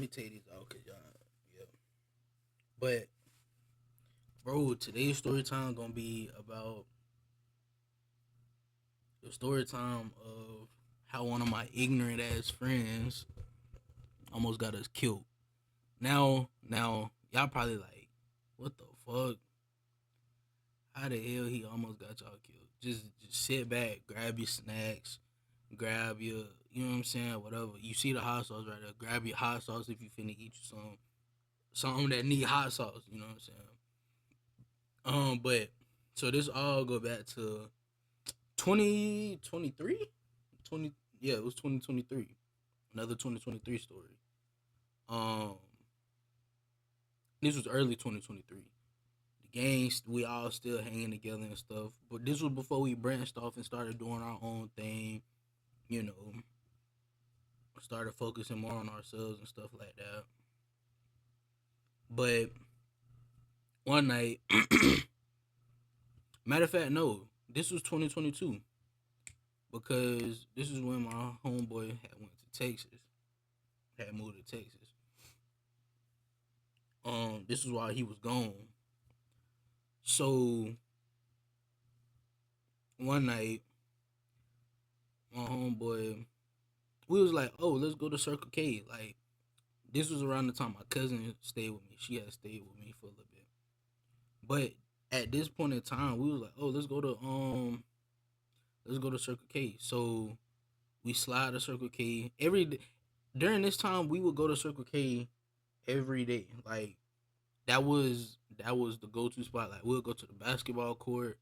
me take these out because y'all, yeah. But bro, today's story time gonna be about the story time of how one of my ignorant ass friends almost got us killed. Now, y'all probably like, what the fuck? How the hell he almost got y'all killed? Just sit back, grab your snacks, grab your, you know what I'm saying, whatever. You see the hot sauce right there. Grab your hot sauce if you finna eat you something that need hot sauce. You know what I'm saying? But so this all go back to 2023, 20. Yeah, it was 2023. Another 2023 story. Um, this was early 2023. The gangs, we all still hanging together and stuff. But this was before we branched off and started doing our own thing. You know, started focusing more on ourselves and stuff like that. But one night, matter of fact, no, this was 2022 because this is when my homeboy had went to Texas, had moved to Texas. This is why he was gone. So one night, my homeboy, we was like, oh, let's go to Circle K. Like this was around the time my cousin stayed with me. She had stayed with me for a little bit. But at this point in time, we was like, oh, let's go to Circle K. So we slide to Circle K during this time. We would go to Circle K every day. Like that was the go to spot. Like we'll go to the basketball court.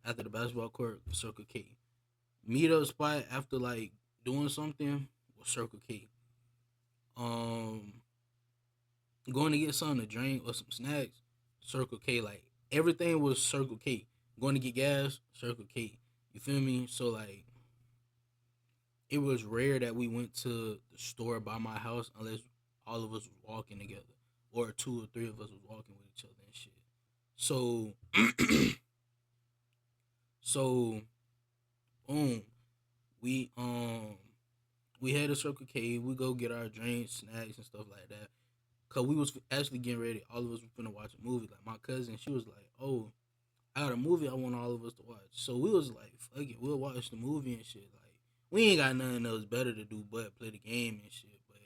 After the basketball court, Circle K. Meet up spot after like doing something was Circle K. Um, going to get something to drink or some snacks, Circle K. Like everything was Circle K. Going to get gas, Circle K. You feel me? So like it was rare that we went to the store by my house unless all of us was walking together, or two or three of us was walking with each other and shit. So, so boom, we we had a Circle K. We go get our drinks, snacks, and stuff like that. Cause we was actually getting ready. All of us were finna watch a movie. Like my cousin, she was like, "Oh, I got a movie I want all of us to watch." So we was like, "Fuck it, we'll watch the movie and shit." Like we ain't got nothing else better to do but play the game and shit. But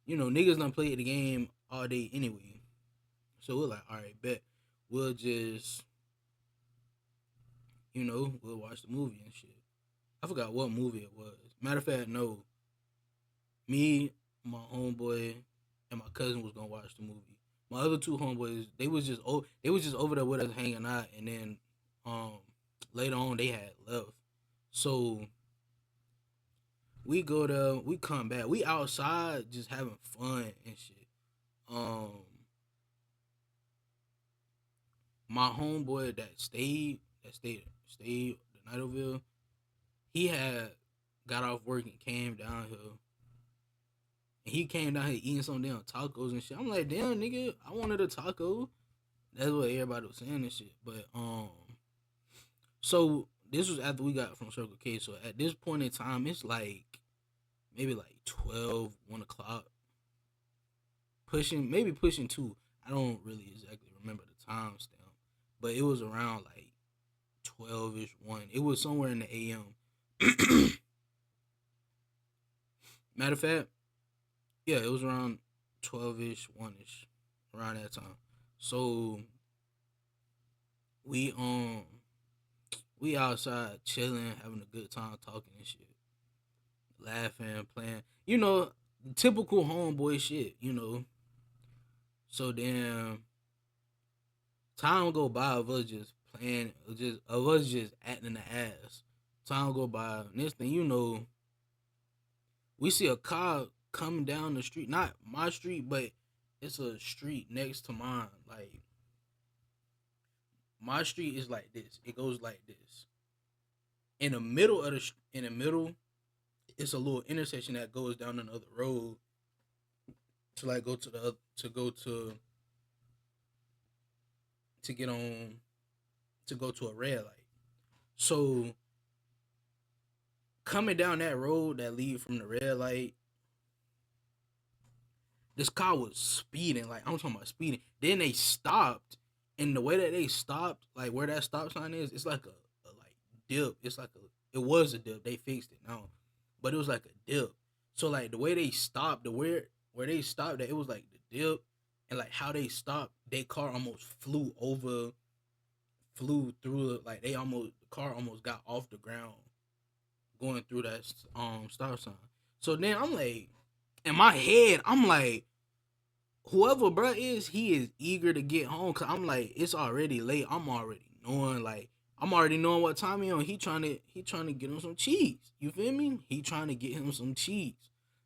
you know, niggas done played the game all day anyway. So we're like, all right, bet. We'll just, we'll watch the movie and shit. I forgot what movie it was. Matter of fact, no. Me, my homeboy, and my cousin was gonna watch the movie. My other two homeboys, they was just over there with us hanging out, and then um later on they had left. So we go there, we come back, we outside just having fun and shit. Um, my homeboy that stayed the night over, he had got off work and came down here. And he came down here eating some damn tacos and shit. I'm like, damn nigga, I wanted a taco. That's what everybody was saying and shit. But so this was after we got from Circle K. So at this point in time, it's like maybe like 12, 1 o'clock. Pushing 2. I don't really exactly remember the time stamp. But it was around like 12 ish 1. It was somewhere in the AM. Matter of fact, yeah, it was around 12 ish, 1 ish, around that time. So we we outside chilling, having a good time talking and shit, laughing, playing. Typical homeboy shit. So then time go by of us just playing, just of us just acting the ass. Time go by. Next thing you know, we see a car coming down the street. Not my street, but it's a street next to mine. Like my street is like this. It goes like this. In the middle, it's a little intersection that goes down another road to like go to the to go to get on to go to a red light. So coming down that road that lead from the red light, this car was speeding. Like, I'm talking about speeding. Then they stopped, and the way that they stopped, like where that stop sign is, it's like a like dip. It's like it was a dip. They fixed it now, but it was like a dip. So like the way they stopped, where they stopped at, it was like the dip, and like how they stopped, their car almost flew through it. Like the car almost got off the ground going through that stop sign. So then I'm like, in my head, I'm like, whoever bruh is, he is eager to get home. Cause I'm like, it's already late. I'm already knowing what time he on. He trying to get him some cheese. You feel me? He trying to get him some cheese.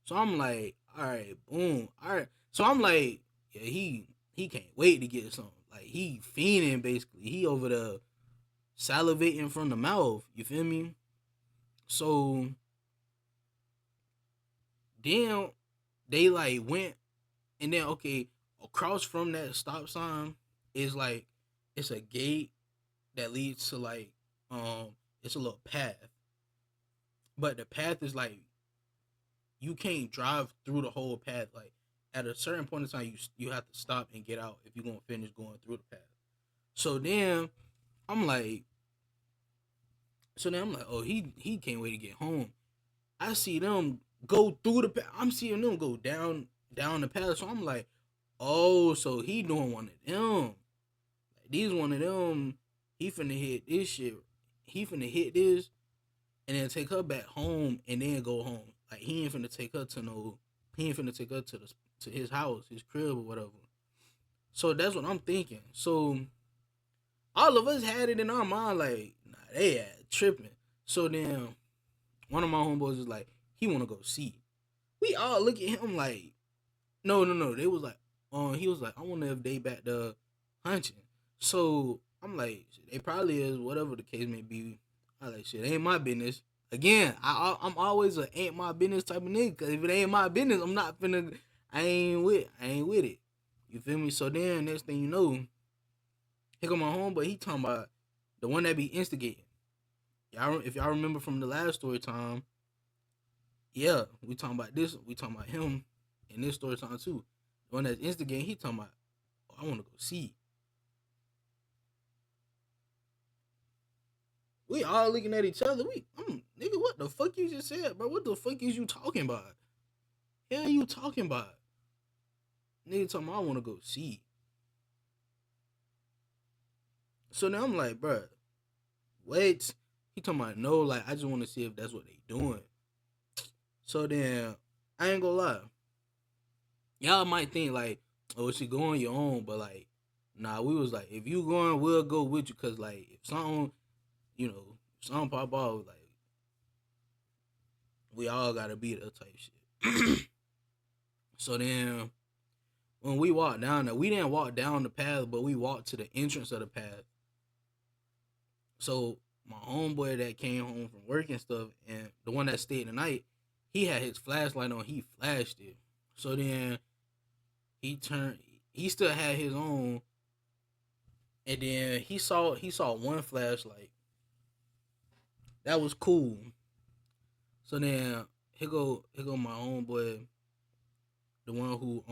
So I'm like, all right, boom, all right. So I'm like, yeah, he can't wait to get some. Like he fiending basically. He over there salivating from the mouth. You feel me? So then they like went, and then okay, across from that stop sign is like it's a gate that leads to like um it's a little path. But the path is like you can't drive through the whole path. Like at a certain point in time you have to stop and get out if you're gonna finish going through the path. So then I'm like oh, he can't wait to get home. I see them go through the path. I'm seeing them go down the path. So I'm like, oh, so he doing one of them. Like, these one of them. He finna hit this shit. He finna hit this, and then take her back home, and then go home. Like he ain't finna take her to no. He ain't finna take her to his house, his crib or whatever. So that's what I'm thinking. So all of us had it in our mind, like, nah, they had tripping. So then one of my homeboys is like, he wanna go see. We all look at him like, no, no, no. They was like, he was like, I wonder if they back the hunching. So I'm like, they probably is, whatever the case may be. I like, shit, ain't my business. Again, I'm always a ain't my business type of nigga. Cause if it ain't my business, I'm not finna. I ain't with it. You feel me? So then next thing you know, here go my homeboy. He talking about the one that be instigating. Y'all, if y'all remember from the last story time, yeah, we talking about this. We talking about him in this story time too. The one that's instigating, he talking about, oh, I want to go see. We all looking at each other. Nigga, what the fuck you just said, bro? What the fuck is you talking about? Hell, you talking about? Nigga talking about, I want to go see. So now I'm like, bro, wait. He talking about, no, like, I just want to see if that's what they doing. So then, I ain't gonna lie. Y'all might think like, oh, she go on your own, but like, nah, we was like, if you going, we'll go with you, cause like, if something, if something pop off, like, we all gotta be the type shit. So then, when we walked down there, we didn't walk down the path, but we walked to the entrance of the path. So my homeboy that came home from work and stuff, and the one that stayed the night, he had his flashlight on. He flashed it. So then he turned. He still had his own, and then he saw one flashlight. That was cool. So then here go my homeboy, the one who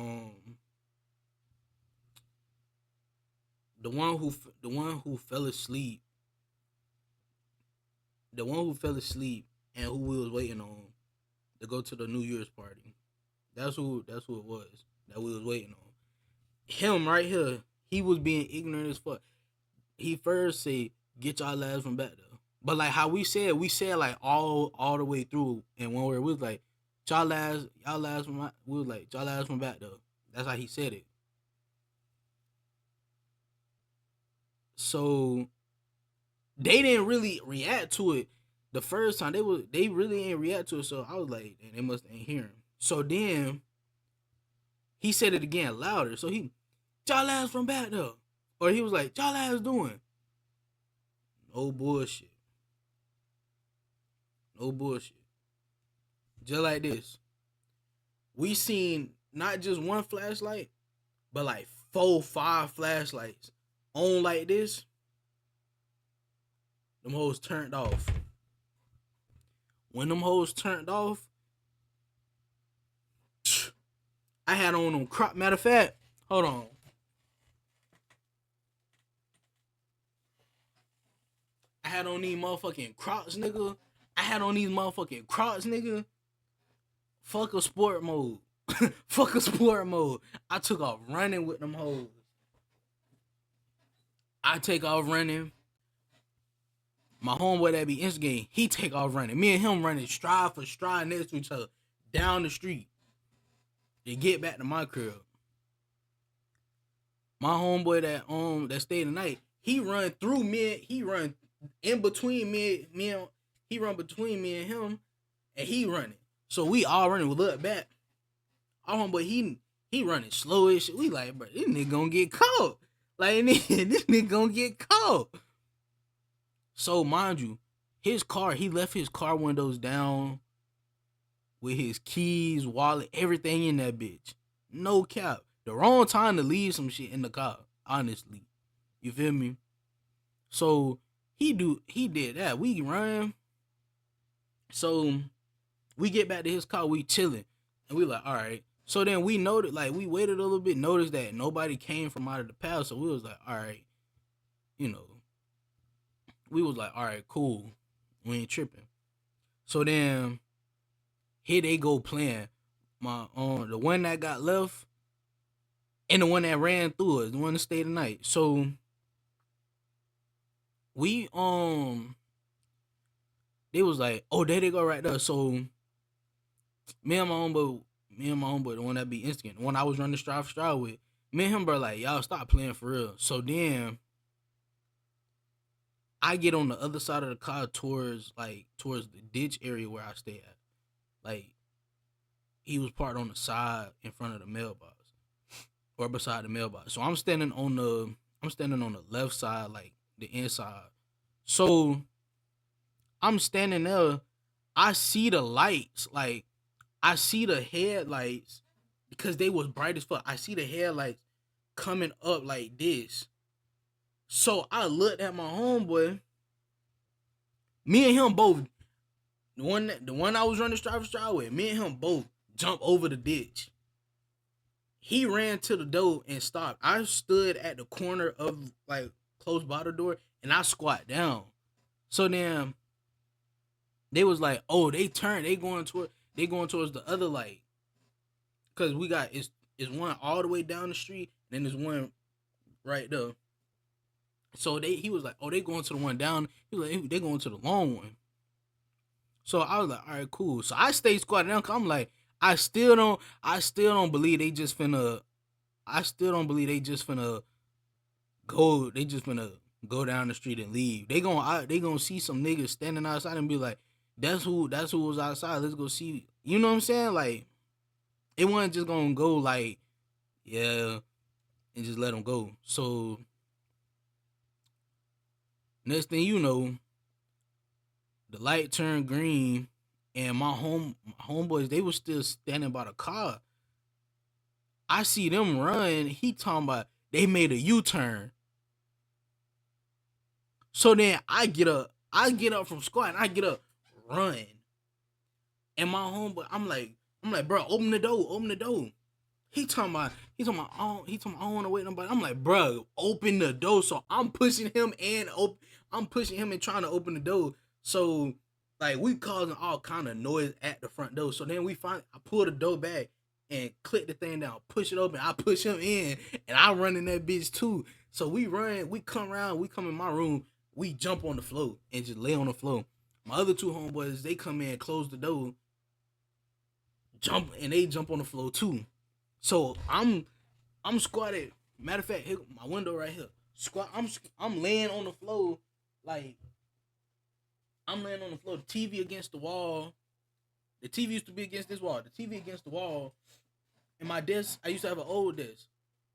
the one who fell asleep, the one who fell asleep, and who we was waiting on to go to the New Year's party. That's who it was that we was waiting on. Him right here, he was being ignorant as fuck. He first said, "Get y'all ass from back there," but like how we said like all the way through, and one word we was like, y'all ass from we was like y'all ass from back there. That's how he said it. So they didn't really react to it the first time. They really ain't react to it. So I was like, and they must ain't hearing. So then he said it again louder. So y'all ass from back there, or he was like, y'all ass doing no bullshit, no bullshit. Just like this, we seen not just one flashlight, but like 4, 5 flashlights on like this. Them hoes turned off. When them hoes turned off, I had on them crop. Matter of fact, hold on. I had on these motherfucking Crocs, nigga. I had on these motherfucking Crocs, nigga. Fuck a sport mode. Fuck a sport mode. I took off running with them hoes. I take off running. My homeboy that be instigating, he take off running. Me and him running stride for stride next to each other down the street to get back to my crib. My homeboy that stayed the night, he run through me. He run in between he run between me and him, and he running. So we all running. We look back. Our homeboy, he running slow as shit. We like, bro, this nigga gonna get caught. Like, this nigga gonna get caught. So mind you, his car, he left his car windows down with his keys, wallet, everything in that bitch. No cap. The wrong time to leave some shit in the car, honestly. You feel me? So he did that. We run. So we get back to his car, we chilling. And we like, all right. So then we noted, like, we waited a little bit, noticed that nobody came from out of the past. So we was like, all right, you know. We was like, all right, cool. We ain't tripping. So then here they go playing. My the one that got left and the one that ran through us, the one that stayed the night. So we they was like, oh, there they go right there. So me and my homeboy, the one that be instant, the one I was running stride for stride with, me and him bro like, y'all stop playing for real. So then I get on the other side of the car towards the ditch area where I stay at. Like, he was parked on the side in front of the mailbox. Or beside the mailbox. So I'm standing on the left side, like the inside. So I'm standing there. I see the lights, like I see the headlights because they was bright as fuck. I see the headlights coming up like this. So I looked at my homeboy. Me and him both, the one I was running stride for stride with, me and him both jump over the ditch. He ran to the door and stopped. I stood at the corner of, like, close by the door, and I squat down. So then they was like, oh, they going towards the other light. Cause we got it's one all the way down the street, and then there's one right there. So he was like, oh, they going to the one down. He was like, they going to the long one. So I was like, all right, cool. So I stayed squatted down. Cause I'm like, I still don't believe they just finna. I still don't believe they just finna go. They just finna go down the street and leave. They gonna see some niggas standing outside and be like, that's who was outside. Let's go see. You know what I'm saying? Like, it wasn't just gonna go like, yeah, and just let them go. So next thing you know, the light turned green, and my homeboys, they were still standing by the car. I see them run. He talking about they made a U-turn. So then I get up from squat, and I get up, run. And my homeboy, I'm like, bro, open the door. He talking about, I don't want to wait nobody. I'm like, bro, open the door. So I'm pushing him and trying to open the door. So, like, we causing all kind of noise at the front door. So then I pull the door back and click the thing down, push it open. I push him in, and I run in that bitch too. So we run, we come in my room, we jump on the floor and just lay on the floor. My other two homeboys, they come in, close the door, jump on the floor too. So I'm squatted. Matter of fact, here, my window right here. I'm laying on the floor, like, I'm laying on the floor. The TV against the wall. The TV used to be against this wall. The TV against the wall. And my desk, I used to have an old desk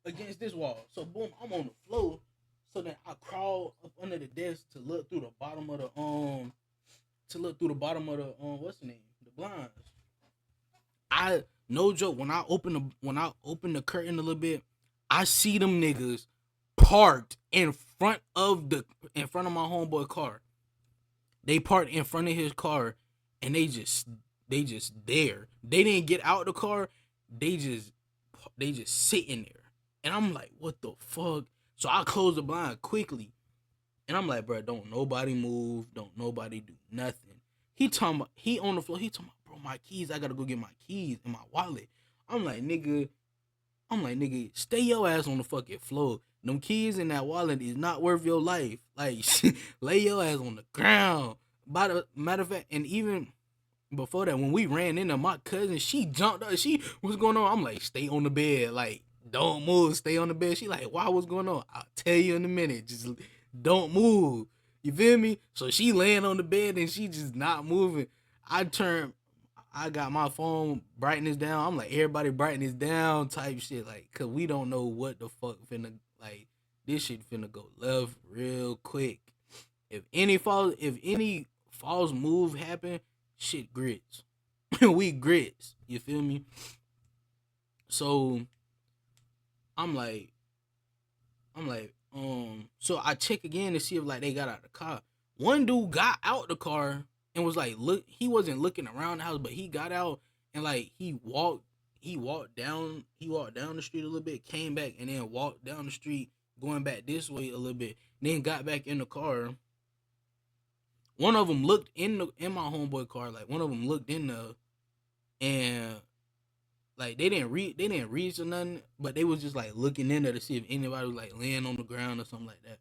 against this wall. So boom, I'm on the floor. So then I crawl up under the desk to look through the bottom of the what's the name? The blinds. No joke, when I open the curtain a little bit, I see them niggas parked in front of my homeboy car. They parked in front of his car, and they just there. They didn't get out the car. They just they just sitting there, and I'm like, what the fuck? So I close the blind quickly, and I'm like, bro, don't nobody move, don't nobody do nothing. He on the floor. He talking about, bro, my keys. I gotta go get my keys and my wallet. I'm like, nigga. Stay your ass on the fucking floor. Them keys in that wallet is not worth your life. Like, lay your ass on the ground. By the matter of fact, and even before that, when we ran into my cousin, she jumped up. What's going on? I'm like, stay on the bed. Like, don't move. Stay on the bed. She like, why? What's going on? I'll tell you in a minute. Just don't move. You feel me? So she laying on the bed and she just not moving. I got my phone brightness down. I'm like, everybody brightness down type shit. Like, cause we don't know what the fuck finna, like, this shit finna go left real quick. If any false move happen, shit grits. We grits. You feel me? So I'm like, so I check again to see if like they got out of the car. One dude got out the car and was like, look, he wasn't looking around the house, but he got out and like he walked down the street a little bit, came back and then walked down the street, going back this way a little bit, then got back in the car. One of them looked in my homeboy car, like one of them looked in there, and like they didn't reach or nothing, but they was just like looking in there to see if anybody was like laying on the ground or something like that.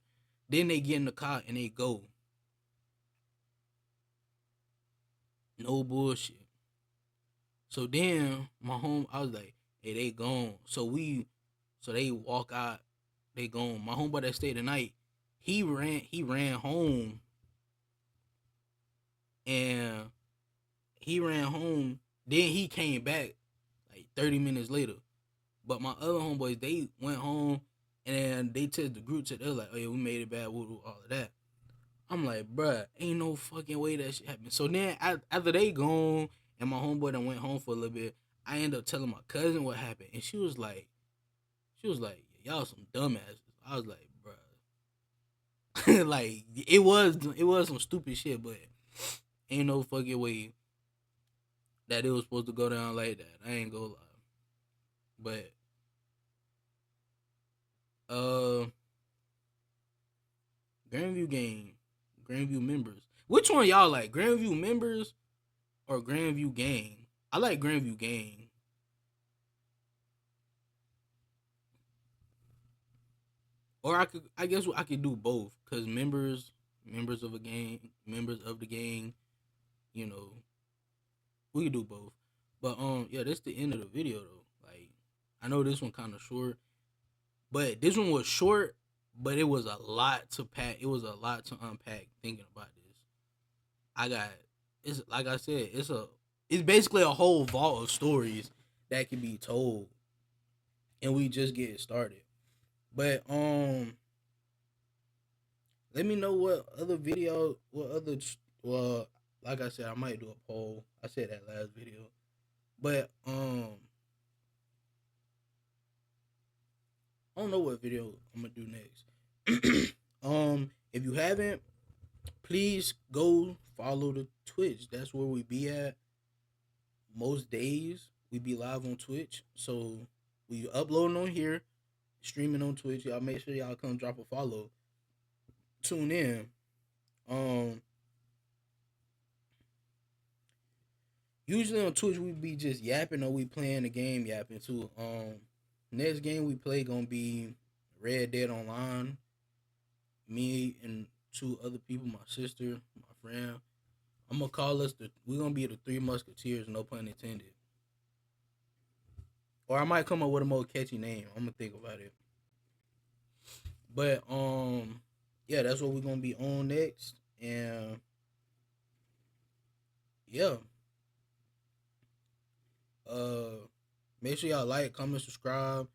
Then they get in the car and they go. No bullshit. So then I was like, hey, they gone. So they walk out, they gone. My homeboy that stayed the night, he ran home, and he ran home. Then he came back like 30 minutes later. But my other homeboys, they went home and they took the group chat. They was like, oh yeah, we made it bad, all of that. I'm like, bruh, ain't no fucking way that shit happened. So then after they gone and my homeboy done went home for a little bit, I ended up telling my cousin what happened. And she was like, y'all some dumbasses. I was like, bruh. Like, it was some stupid shit, but ain't no fucking way that it was supposed to go down like that. I ain't gonna lie. But uh Grandview game, Grandview members. Which one y'all like? Grandview members or Grandview gang? I like Grandview gang. Or I guess I could do both cuz members of a gang, members of the gang, you know, we could do both. But yeah, that's the end of the video though. Like, I know this one kind of short, but this one was short, but it was a lot to pack. It was a lot to unpack thinking about this. I got it's like I said, it's basically a whole vault of stories that can be told, and we just getting started. But let me know what other well, like I said, I might do a poll. I said that last video, but I don't know what video I'm gonna do next. If you haven't, please go follow the Twitch. That's where we be at most days. We be live on Twitch, so we uploading on here, streaming on Twitch. Y'all make sure y'all come drop a follow. Tune in. Um, Usually on Twitch we be just yapping or we playing the game yapping too. Next game we play gonna be Red Dead Online. Me and two other people, my sister, my friend. I'm gonna call us we're gonna be the Three Musketeers, no pun intended. Or I might come up with a more catchy name. I'm gonna think about it. But yeah, that's what we're gonna be on next. And yeah. Uh Make sure y'all like, comment, subscribe,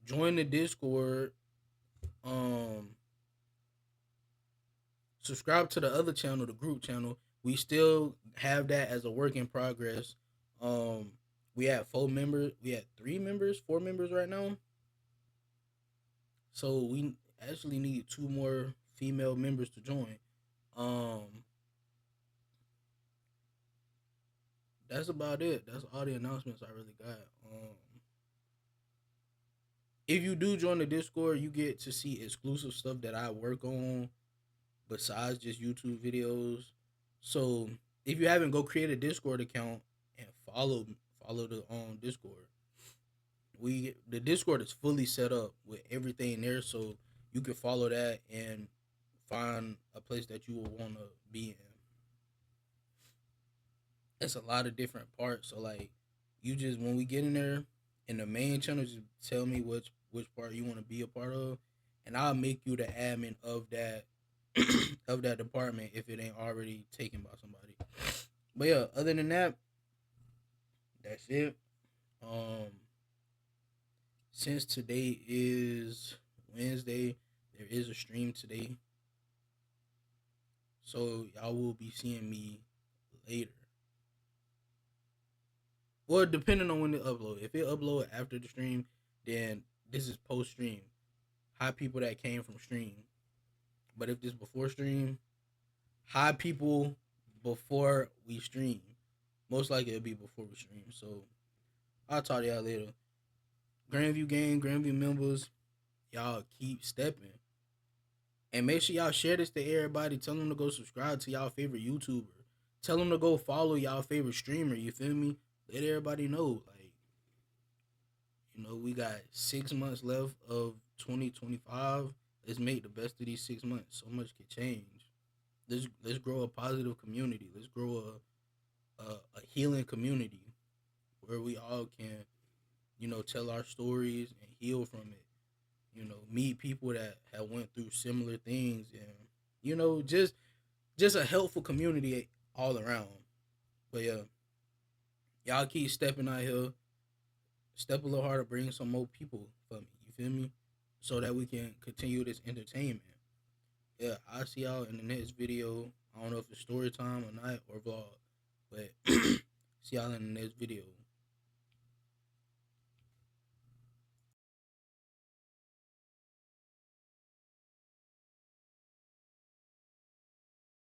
join the Discord. Um Subscribe to the other channel, the group channel. We still have that as a work in progress. Um we had 4 members, we had 3 members, 4 members right now. So we actually need 2 more female members to join. Um, that's about it. That's all the announcements I really got. If you do join the Discord, you get to see exclusive stuff that I work on besides just YouTube videos. So if you haven't, go create a Discord account and follow the Discord. The Discord is fully set up with everything there, so you can follow that and find a place that you will want to be in. It's a lot of different parts. So like, you just when we get in there in the main channel, just tell me which part you want to be a part of, and I'll make you the admin of that of that department if it ain't already taken by somebody. But yeah, other than that, that's it. Um, since today is Wednesday, there is a stream today, so y'all will be seeing me later. Well, depending on when it upload. If it upload after the stream, then this is post stream. Hi people that came from stream. But if this before stream, hi people before we stream. Most likely it'll be before we stream. So I'll talk to y'all later. Grandview gang, Grandview members, y'all keep stepping. And make sure y'all share this to everybody. Tell them to go subscribe to y'all favorite YouTuber. Tell them to go follow y'all favorite streamer. You feel me? Let everybody know. Like, we got 6 months left of 2025. Let's make the best of these 6 months. So much can change. Let's grow a positive community. Let's grow a healing community where we all can, tell our stories and heal from it. Meet people that have went through similar things, and just a helpful community all around. But yeah, y'all keep stepping out here. Step a little harder, bring some more people for me. You feel me? So that we can continue this entertainment. Yeah, I'll see y'all in the next video. I don't know if it's story time or not or vlog, but see y'all in the next video.